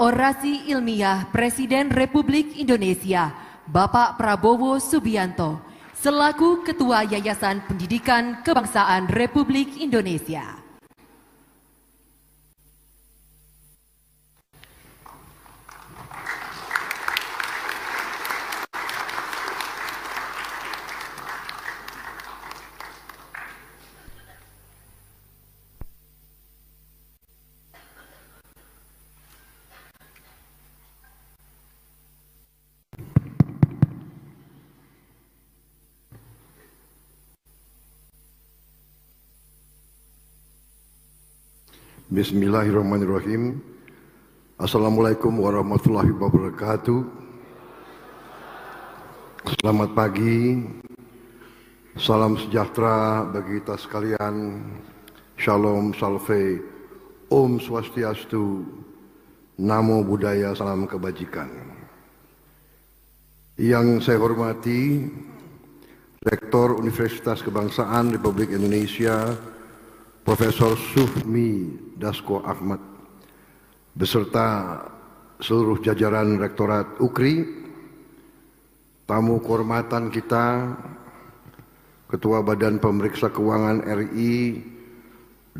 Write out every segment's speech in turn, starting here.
Orasi ilmiah Presiden Republik Indonesia Bapak Prabowo Subianto selaku Ketua Yayasan Pendidikan Kebangsaan Republik Indonesia. Bismillahirrahmanirrahim. Assalamualaikum warahmatullahi wabarakatuh. Selamat pagi. Salam sejahtera bagi kita sekalian. Shalom, salve, Om Swastiastu, Namo Buddhaya, salam kebajikan. Yang saya hormati Rektor Universitas Kebangsaan Republik Indonesia Profesor Sufmi Dasko Ahmad beserta seluruh jajaran Rektorat UKRI, tamu kehormatan kita, Ketua Badan Pemeriksa Keuangan RI,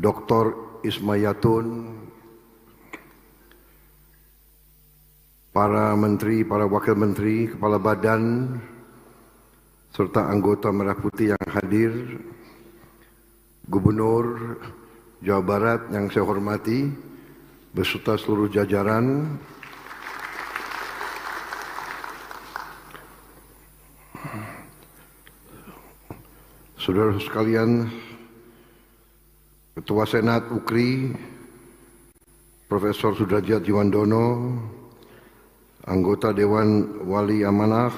Dr. Ismayatun, para menteri, para wakil menteri, kepala badan, serta anggota Merah Putih yang hadir, Gubernur Jawa Barat yang saya hormati, beserta seluruh jajaran, saudara sekalian, Ketua Senat UKRI, Profesor Sudrajat Jiwandono, anggota Dewan Wali Amanah,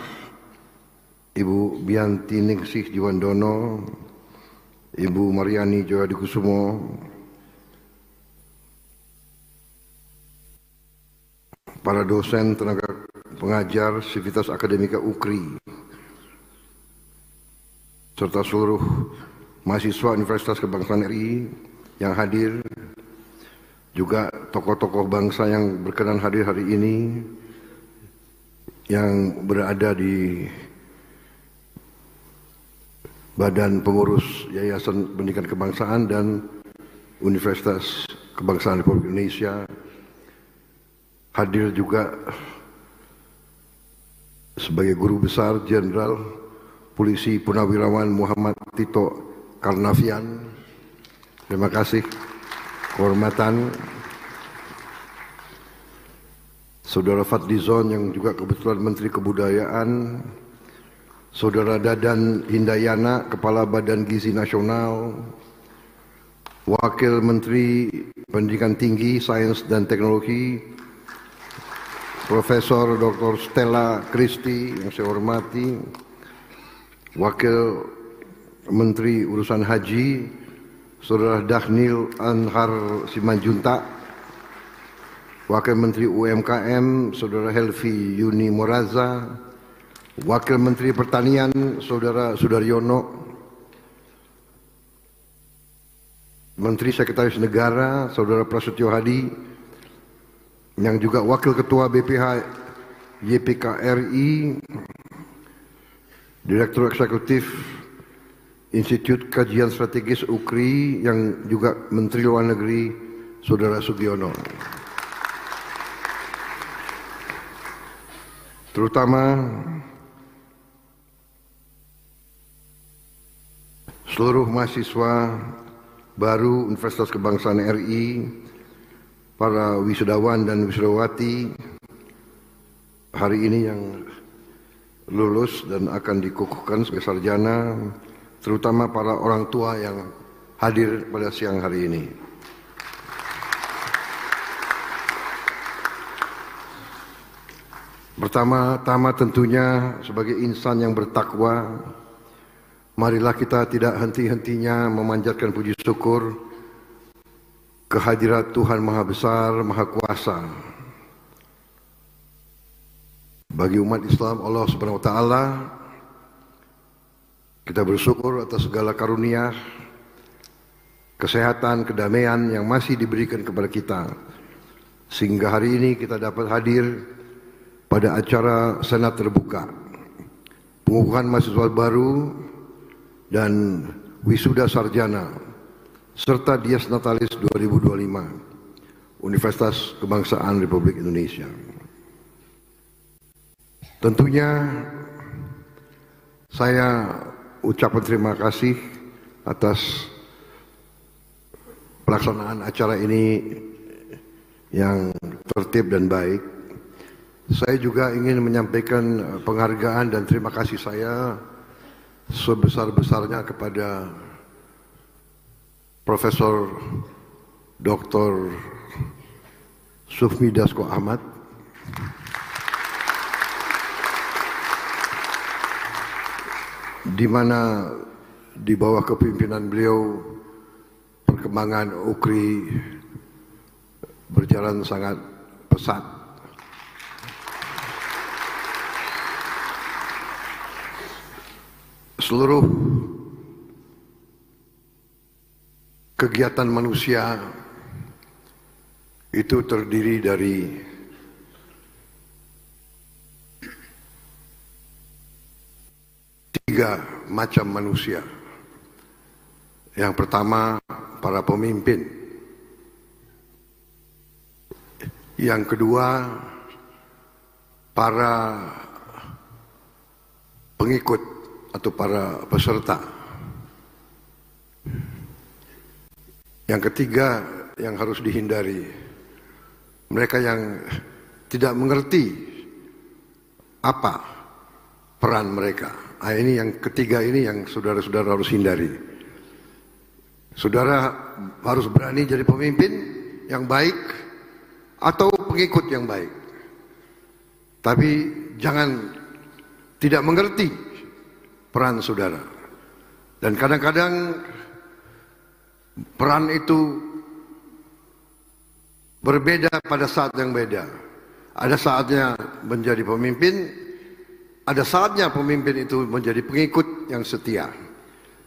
Ibu Bianti Ningsih Jiwandono, Ibu Mariani Joyadikusumo, para dosen, tenaga pengajar, Sivitas Akademika UKRI, serta seluruh mahasiswa Universitas Kebangsaan RI yang hadir, juga tokoh-tokoh bangsa yang berkenan hadir hari ini, yang berada di Badan Pengurus Yayasan Pendidikan Kebangsaan dan Universitas Kebangsaan Republik Indonesia. Hadir juga sebagai Guru Besar Jenderal Polisi Purnawirawan Muhammad Tito Karnavian. Terima kasih kehormatan. Saudara Fadlizon yang juga kebetulan Menteri Kebudayaan, Saudara Dadan Hindayana, Kepala Badan Gizi Nasional, Wakil Menteri Pendidikan Tinggi, Sains dan Teknologi, Profesor Dr. Stella Christy yang saya hormati, Wakil Menteri Urusan Haji, Saudara Daghnil Anhar Simanjuntak, Wakil Menteri UMKM, Saudara Helvi Yuni Moraza, Wakil Menteri Pertanian, Saudara Sudaryono, Menteri Sekretaris Negara, Saudara Prasetyo Hadi, yang juga Wakil Ketua BPH YPK RI, Direktur Eksekutif Institut Kajian Strategis UKRI, yang juga Menteri Luar Negeri, Saudara Sugiono. Terutama seluruh mahasiswa baru Universitas Kebangsaan RI, para wisudawan dan wisudawati hari ini yang lulus dan akan dikukuhkan sebagai sarjana, terutama para orang tua yang hadir pada siang hari ini. Pertama-tama tentunya sebagai insan yang bertakwa, marilah kita tidak henti-hentinya memanjatkan puji syukur kehadirat Tuhan Maha Besar, Maha Kuasa. Bagi umat Islam, Allah Subhanahu wa Ta'ala, kita bersyukur atas segala karunia, kesehatan, kedamaian yang masih diberikan kepada kita. sehingga hari ini kita dapat hadir pada acara Senat terbuka, pengukuhan mahasiswa baru dan wisuda sarjana, serta Dies Natalis 2025 Universitas Kebangsaan Republik Indonesia. Tentunya saya ucapkan terima kasih atas pelaksanaan acara ini yang tertib dan baik. Saya juga ingin menyampaikan penghargaan dan terima kasih saya sebesar-besarnya kepada Profesor Dr. Sufmi Dasko Ahmad di mana di bawah kepemimpinan beliau perkembangan UKRI berjalan sangat pesat. Seluruh kegiatan manusia itu terdiri dari tiga macam manusia. Yang pertama, para pemimpin. Yang kedua, para pengikut atau para peserta. Yang ketiga, yang harus dihindari, mereka yang tidak mengerti apa peran mereka. Nah, ini yang ketiga ini yang saudara-saudara harus hindari. Saudara harus berani jadi pemimpin yang baik atau pengikut yang baik. Tapi jangan tidak mengerti peran saudara. Dan kadang-kadang peran itu berbeda pada saat yang beda. Ada saatnya menjadi pemimpin, ada saatnya pemimpin itu menjadi pengikut yang setia.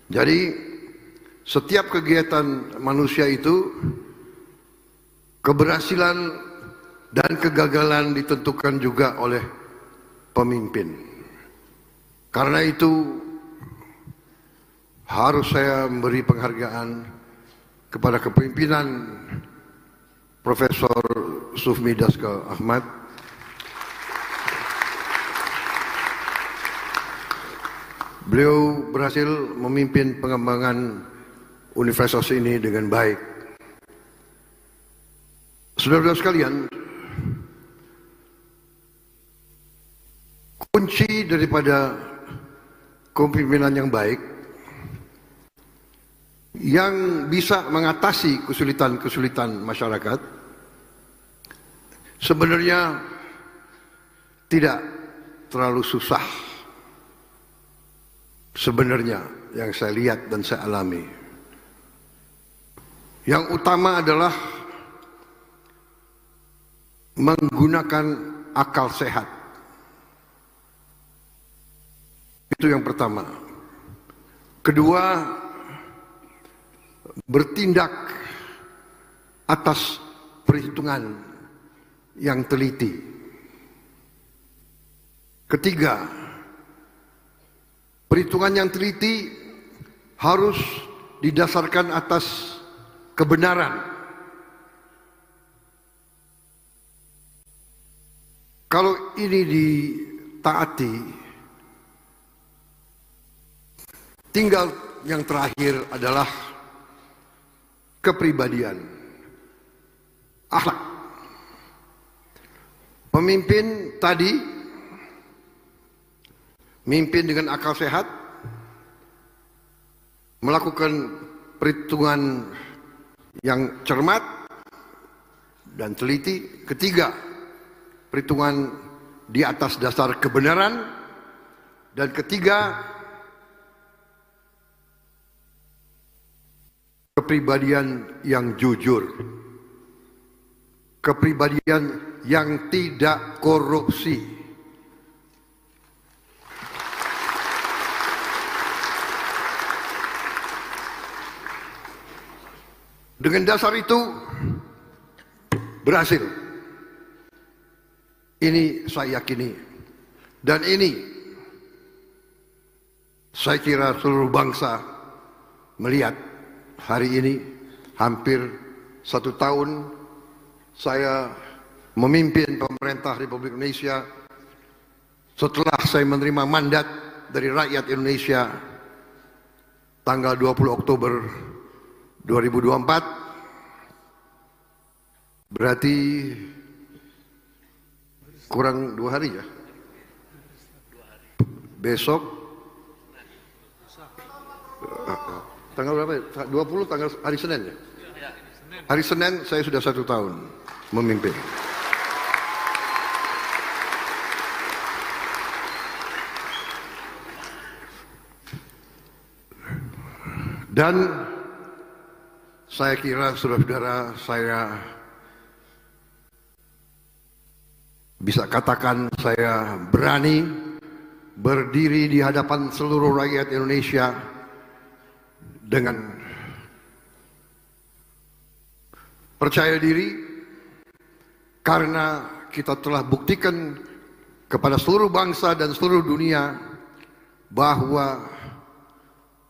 Jadi setiap kegiatan manusia itu keberhasilan dan kegagalan ditentukan juga oleh pemimpin. Karena itu harus saya memberi penghargaan kepada kepemimpinan Profesor Sufmi Dasko Ahmad Beliau berhasil memimpin pengembangan universitas ini dengan baik. Saudara-saudara sekalian, kunci daripada kepemimpinan yang baik yang bisa mengatasi kesulitan-kesulitan masyarakat sebenarnya tidak terlalu susah. Sebenarnya yang saya lihat dan saya alami, yang utama adalah menggunakan akal sehat. Itu yang pertama. Kedua, bertindak atas perhitungan yang teliti. Ketiga, perhitungan yang teliti harus didasarkan atas kebenaran. Kalau ini ditaati, tinggal yang terakhir adalah kepribadian, akhlak. Pemimpin tadi mimpin dengan akal sehat, melakukan perhitungan yang cermat dan teliti. Ketiga, perhitungan di atas dasar kebenaran. Dan ketiga, kepribadian yang jujur, kepribadian yang tidak korupsi. Dengan dasar itu berhasil. Ini saya yakini. Dan ini saya kira seluruh bangsa melihat hari ini hampir 1 tahun saya memimpin pemerintah Republik Indonesia setelah saya menerima mandat dari rakyat Indonesia tanggal 20 Oktober 2024. Berarti kurang 2 hari ya. Besok tanggal berapa ya? 20 tanggal hari Senin ya? Hari Senin saya sudah 1 tahun memimpin. Dan saya kira saudara-saudara, saya bisa katakan saya berani berdiri di hadapan seluruh rakyat Indonesia dengan percaya diri, karena kita telah buktikan kepada seluruh bangsa dan seluruh dunia bahwa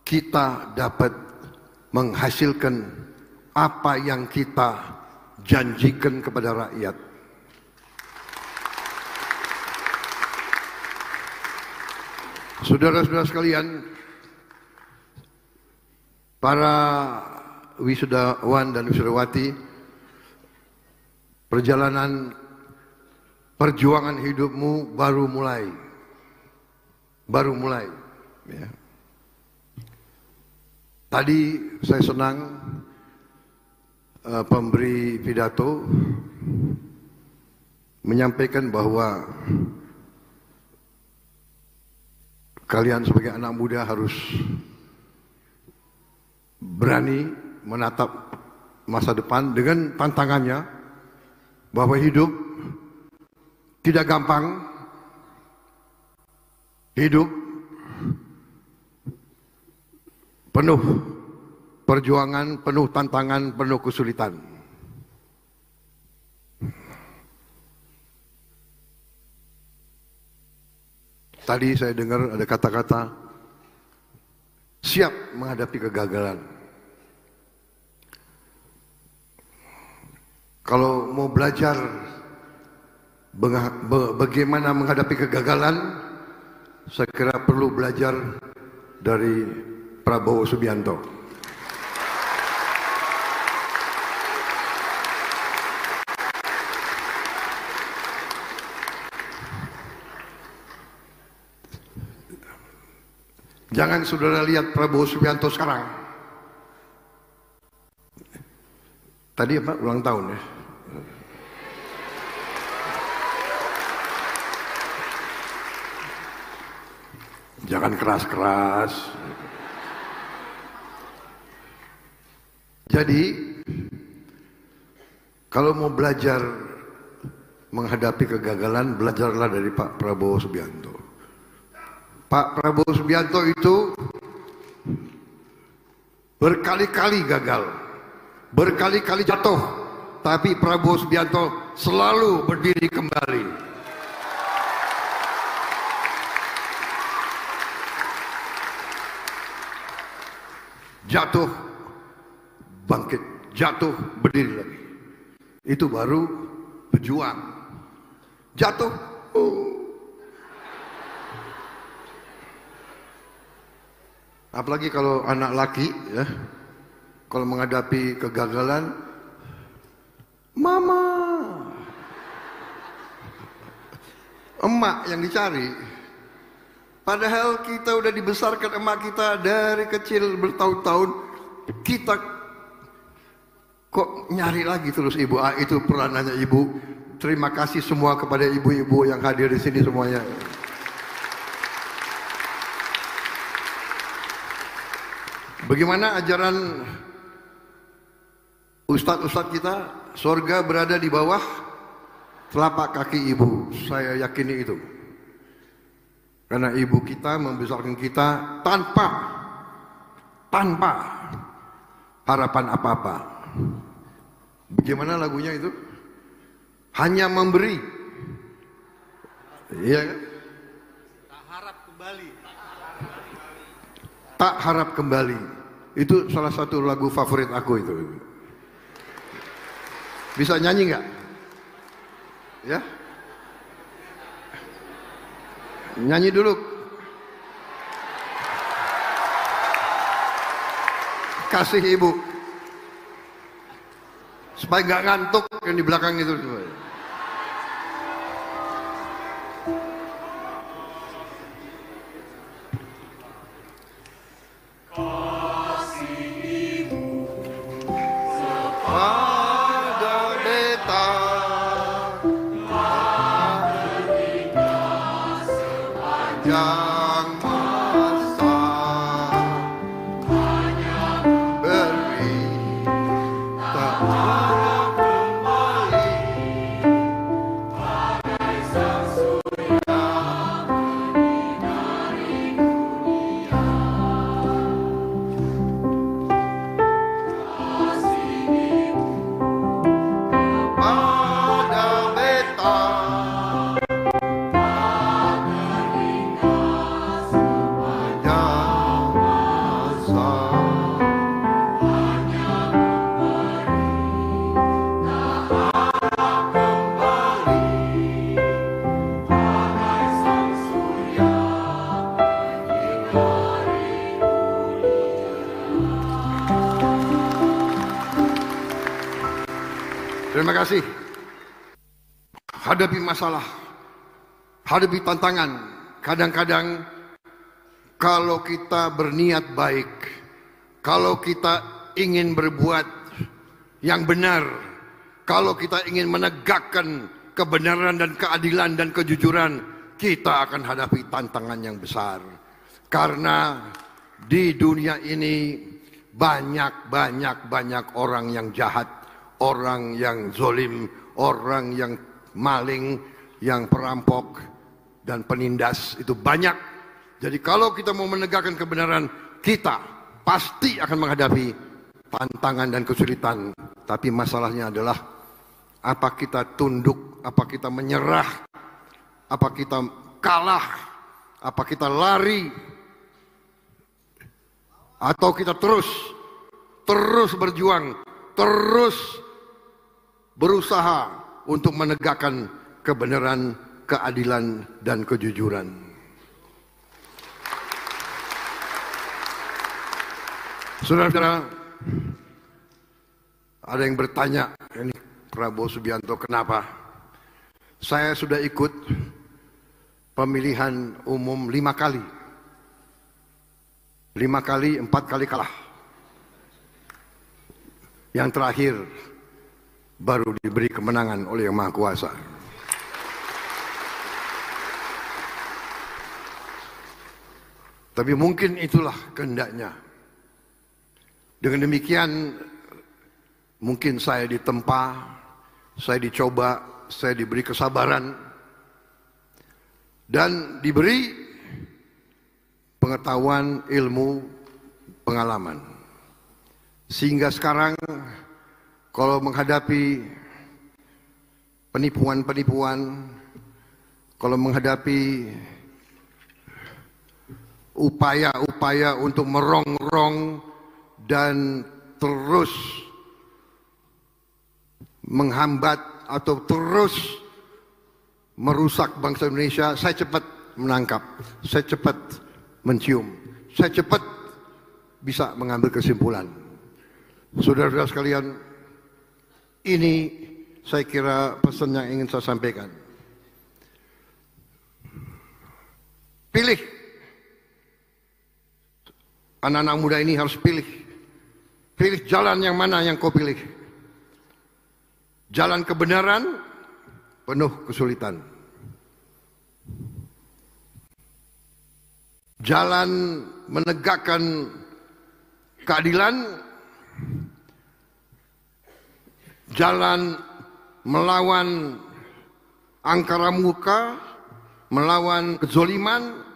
kita dapat menghasilkan apa yang kita janjikan kepada rakyat. Saudara-saudara sekalian, para wisudawan dan wisudawati, perjalanan perjuangan hidupmu baru mulai. Ya. Tadi saya senang pemberi pidato menyampaikan bahwa kalian sebagai anak muda harus berani menatap masa depan dengan tantangannya bahwa hidup tidak gampang, hidup penuh perjuangan, penuh tantangan, penuh kesulitan. Tadi saya dengar ada kata-kata siap menghadapi kegagalan. Kalau mau belajar bagaimana menghadapi kegagalan, saya kira perlu belajar dari Prabowo Subianto. Jangan saudara lihat Prabowo Subianto sekarang. Tadi apa? Ulang tahun ya. Jangan keras-keras. Jadi, kalau mau belajar menghadapi kegagalan, belajarlah dari Pak Prabowo Subianto. Pak Prabowo Subianto itu berkali-kali gagal, berkali-kali jatuh, tapi Prabowo Subianto selalu berdiri kembali. Jatuh, bangkit, jatuh, berdiri lagi. Itu baru pejuang. Jatuh, apalagi kalau anak laki ya, kalau menghadapi kegagalan, mama, emak yang dicari. Padahal kita udah dibesarkan emak kita dari kecil bertahun-tahun, kita kok nyari lagi terus ibu. Itu peranannya ibu. Terima kasih semua kepada ibu-ibu yang hadir di sini semuanya. Bagaimana ajaran ustadz-ustadz kita? Surga berada di bawah telapak kaki ibu. Saya yakini itu. Karena ibu kita membesarkan kita tanpa harapan apa-apa. Bagaimana lagunya itu? Hanya memberi, Iya kan? Tak harap kembali. Tak harap kembali. Itu salah satu lagu favorit aku itu. Bisa nyanyi nggak? Ya? Nyanyi dulu. Kasih ibu. Supaya nggak ngantuk yang di belakang itu. Yang masa beri tak harap kembali bagai sang surya menyinari dunia. Kasih kepada beta Terima kasih. Hadapi masalah, hadapi tantangan. Kadang-kadang kalau kita berniat baik, kalau kita ingin berbuat yang benar, kalau kita ingin menegakkan kebenaran dan keadilan dan kejujuran, kita akan hadapi tantangan yang besar. Karena di dunia ini banyak orang yang jahat, orang yang zolim, orang yang maling, yang perampok dan penindas, itu banyak. Jadi kalau kita mau menegakkan kebenaran, kita pasti akan menghadapi tantangan dan kesulitan. Tapi masalahnya adalah apa kita tunduk, apa kita menyerah, apa kita kalah, apa kita lari, atau kita terus berjuang, terus berusaha untuk menegakkan kebenaran, keadilan, dan kejujuran. Saudara-saudara, ada yang bertanya, ini Prabowo Subianto, kenapa? Saya sudah ikut pemilihan umum 5 kali. 5 kali, 4 kali kalah. Yang terakhir baru diberi kemenangan oleh Yang Maha Kuasa. Tapi mungkin itulah kehendaknya. Dengan demikian mungkin saya ditempa, saya dicoba, saya diberi kesabaran dan diberi pengetahuan, ilmu, pengalaman. Sehingga sekarang kalau menghadapi penipuan-penipuan, kalau menghadapi upaya-upaya untuk merongrong dan terus menghambat atau terus merusak bangsa Indonesia, saya cepat menangkap, saya cepat mencium, saya cepat bisa mengambil kesimpulan. Saudara-saudara sekalian, ini saya kira pesan yang ingin saya sampaikan. Pilih. Anak-anak muda ini harus pilih. Pilih jalan yang mana yang kau pilih. Jalan kebenaran penuh kesulitan. Jalan menegakkan keadilan, jalan melawan angkara murka, melawan kezoliman,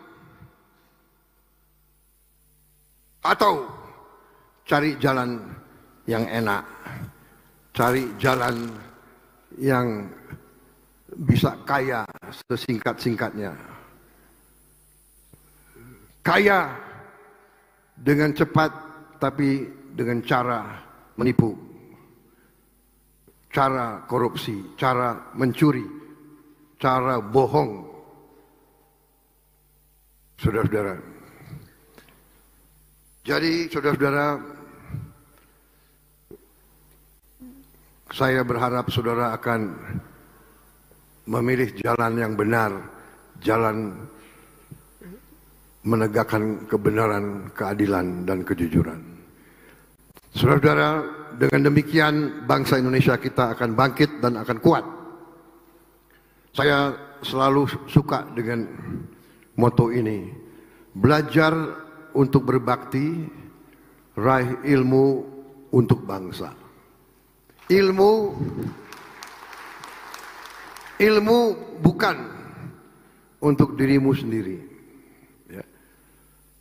atau cari jalan yang enak, cari jalan yang bisa kaya sesingkat-singkatnya. Kaya dengan cepat tapi dengan cara menipu, cara korupsi, cara mencuri, cara bohong. Saudara-saudara, jadi saudara-saudara, saya berharap saudara akan memilih jalan yang benar, jalan menegakkan kebenaran, keadilan, dan kejujuran. Saudara-saudara, dengan demikian bangsa Indonesia kita akan bangkit dan akan kuat. Saya selalu suka dengan moto ini, belajar untuk berbakti, raih ilmu untuk bangsa. Ilmu bukan untuk dirimu sendiri. Ya.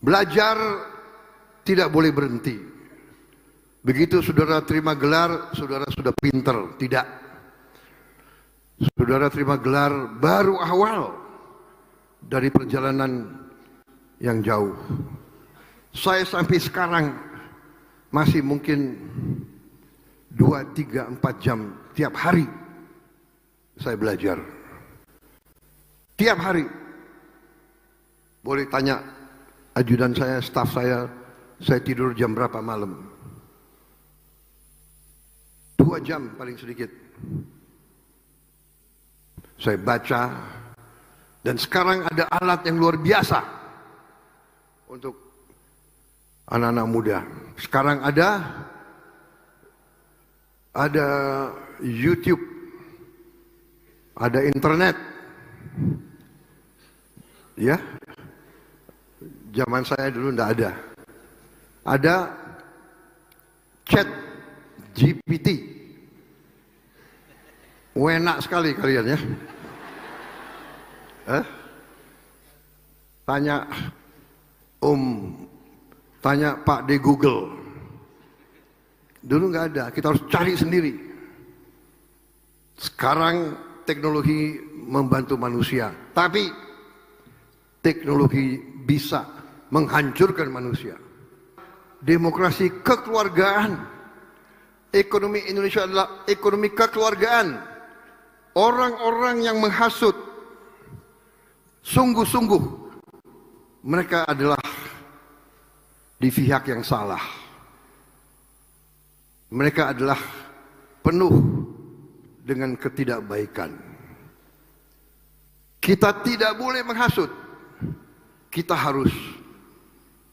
Belajar tidak boleh berhenti. Begitu saudara terima gelar, saudara sudah pinter. Tidak. Saudara terima gelar baru awal dari perjalanan yang jauh. Saya sampai sekarang masih mungkin 2, 3, 4 jam tiap hari saya belajar. Tiap hari. Boleh tanya ajudan saya, staf saya tidur jam berapa malam? 2 jam paling sedikit. Saya baca, dan sekarang ada alat yang luar biasa untuk anak-anak muda. Sekarang ada YouTube, ada internet. Ya. Zaman saya dulu enggak ada. Ada chat GPT. Enak sekali kalian ya. Tanya tanya Pak di Google. Dulu nggak ada, kita harus cari sendiri. Sekarang teknologi membantu manusia, tapi teknologi bisa menghancurkan manusia. Demokrasi kekeluargaan, ekonomi Indonesia adalah ekonomi kekeluargaan. Orang-orang yang menghasut, sungguh-sungguh mereka adalah di pihak yang salah. Mereka adalah penuh dengan ketidakbaikan. Kita tidak boleh menghasut. Kita harus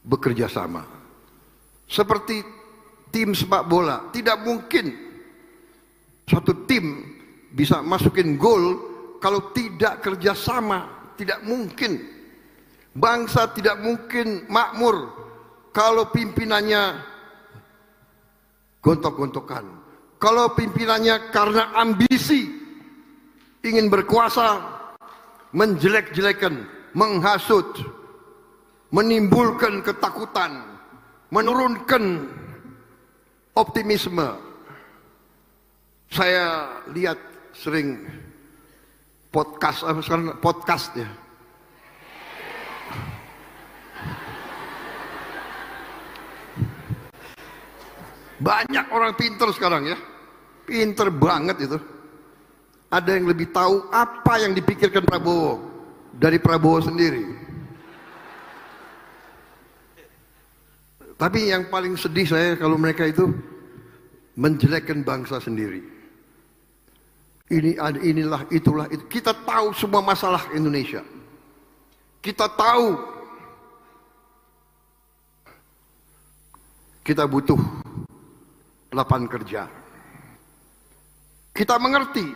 bekerja sama. Seperti tim sepak bola, tidak mungkin satu tim bisa masukin gol kalau tidak kerjasama. Tidak mungkin. Bangsa tidak mungkin makmur kalau pimpinannya gontok-gontokan. Kalau pimpinannya karena ambisi ingin berkuasa, menjelek-jelekan, menghasut, menimbulkan ketakutan, menurunkan optimisme. Saya lihat sering podcast ya. Banyak orang pinter sekarang ya. Pinter banget itu. Ada yang lebih tahu apa yang dipikirkan Prabowo dari Prabowo sendiri. Tapi yang paling sedih saya kalau mereka itu menjelekkan bangsa sendiri. Inilah, itulah, itu. Kita tahu semua masalah Indonesia. Kita tahu kita butuh lapangan kerja. Kita mengerti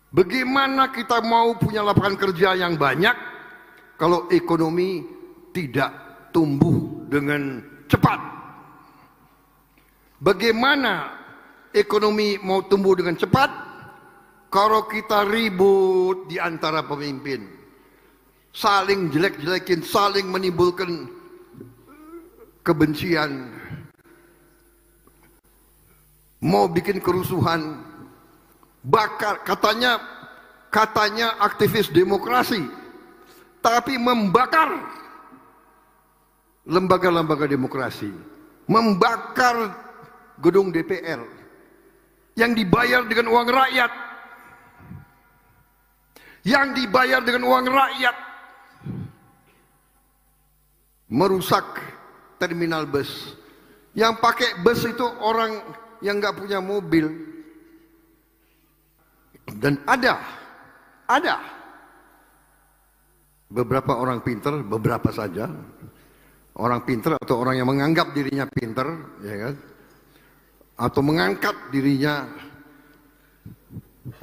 bagaimana kita mau punya lapangan kerja yang banyak kalau ekonomi tidak tumbuh dengan cepat. Bagaimana ekonomi mau tumbuh dengan cepat kalau kita ribut di antara pemimpin, saling jelek-jelekin, saling menimbulkan kebencian, mau bikin kerusuhan, bakar, katanya katanya aktivis demokrasi, tapi membakar lembaga-lembaga demokrasi, membakar gedung DPR yang dibayar dengan uang rakyat, merusak terminal bus. Yang pakai bus itu orang yang nggak punya mobil. Dan ada beberapa orang pinter, beberapa saja orang pinter atau orang yang menganggap dirinya pinter, ya kan, atau mengangkat dirinya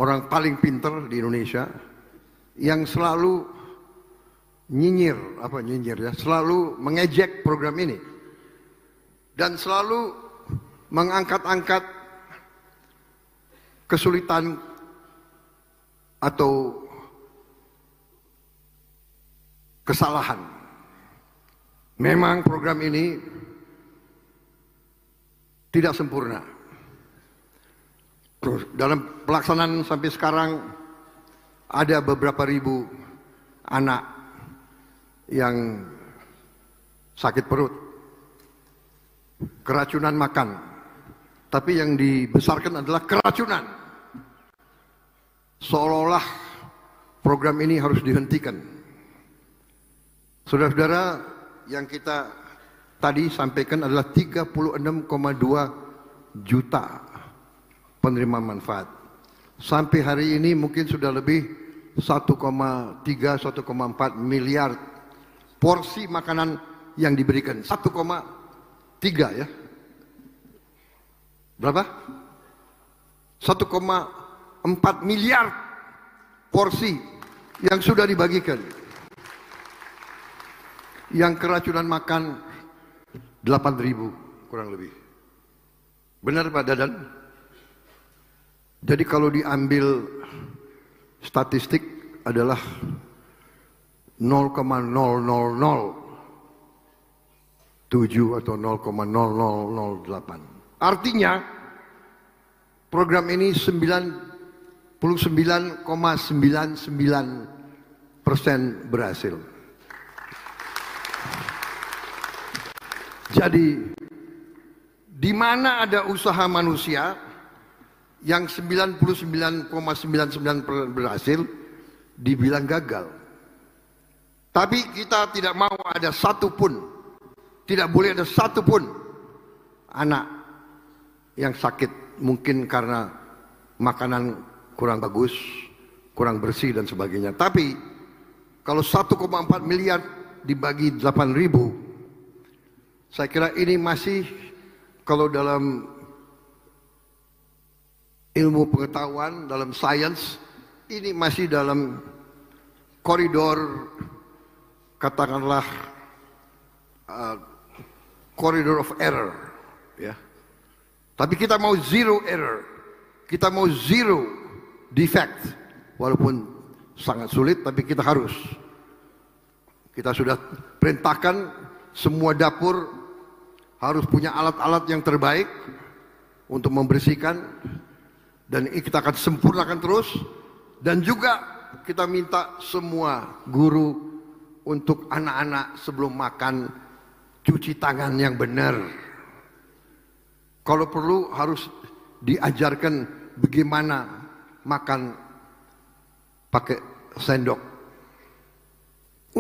orang paling pinter di Indonesia, yang selalu selalu mengejek program ini dan selalu mengangkat-angkat kesulitan atau kesalahan. Memang program ini tidak sempurna. Terus dalam pelaksanaan sampai sekarang ada beberapa ribu anak yang sakit perut, keracunan makan, tapi yang dibesarkan adalah keracunan. Seolah-olah program ini harus dihentikan. Saudara-saudara, yang kita tadi sampaikan adalah 36,2 juta penerima manfaat. Sampai hari ini mungkin sudah lebih 1,3-1,4 miliar porsi makanan yang diberikan. 1,3 ya. Berapa? 1,4 miliar porsi yang sudah dibagikan. Yang keracunan makan 8.000 kurang lebih. Benar Pak Dadan? Jadi kalau diambil statistik adalah 0,0007 atau 0,0008. Artinya program ini 99,99% berhasil. Jadi di mana ada usaha manusia yang 99,99% berhasil, dibilang gagal. Tapi kita tidak mau ada satupun, tidak boleh ada satupun anak yang sakit, mungkin karena makanan kurang bagus, kurang bersih dan sebagainya. Tapi kalau 1,4 miliar dibagi 8.000, saya kira ini masih, kalau dalam ilmu pengetahuan, dalam sains, ini masih dalam koridor, katakanlah koridor of error, ya. Tapi kita mau zero error, kita mau zero defect, walaupun sangat sulit, tapi kita harus. Kita sudah perintahkan semua dapur harus punya alat-alat yang terbaik untuk membersihkan, dan ini kita akan sempurnakan terus. Dan juga kita minta semua guru untuk anak-anak sebelum makan cuci tangan yang benar. Kalau perlu harus diajarkan bagaimana makan pakai sendok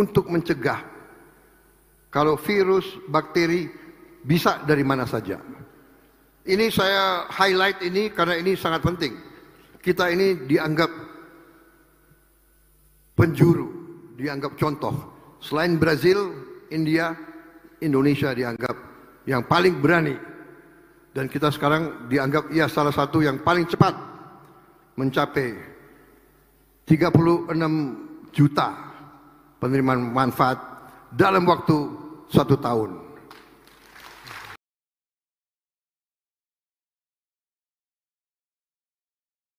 untuk mencegah kalau virus, bakteri bisa dari mana saja. Ini saya highlight ini karena ini sangat penting. Kita ini dianggap penjuru, dianggap contoh. Selain Brazil, India, Indonesia dianggap yang paling berani. Dan kita sekarang dianggap salah satu yang paling cepat mencapai 36 juta penerimaan manfaat dalam waktu 1 tahun.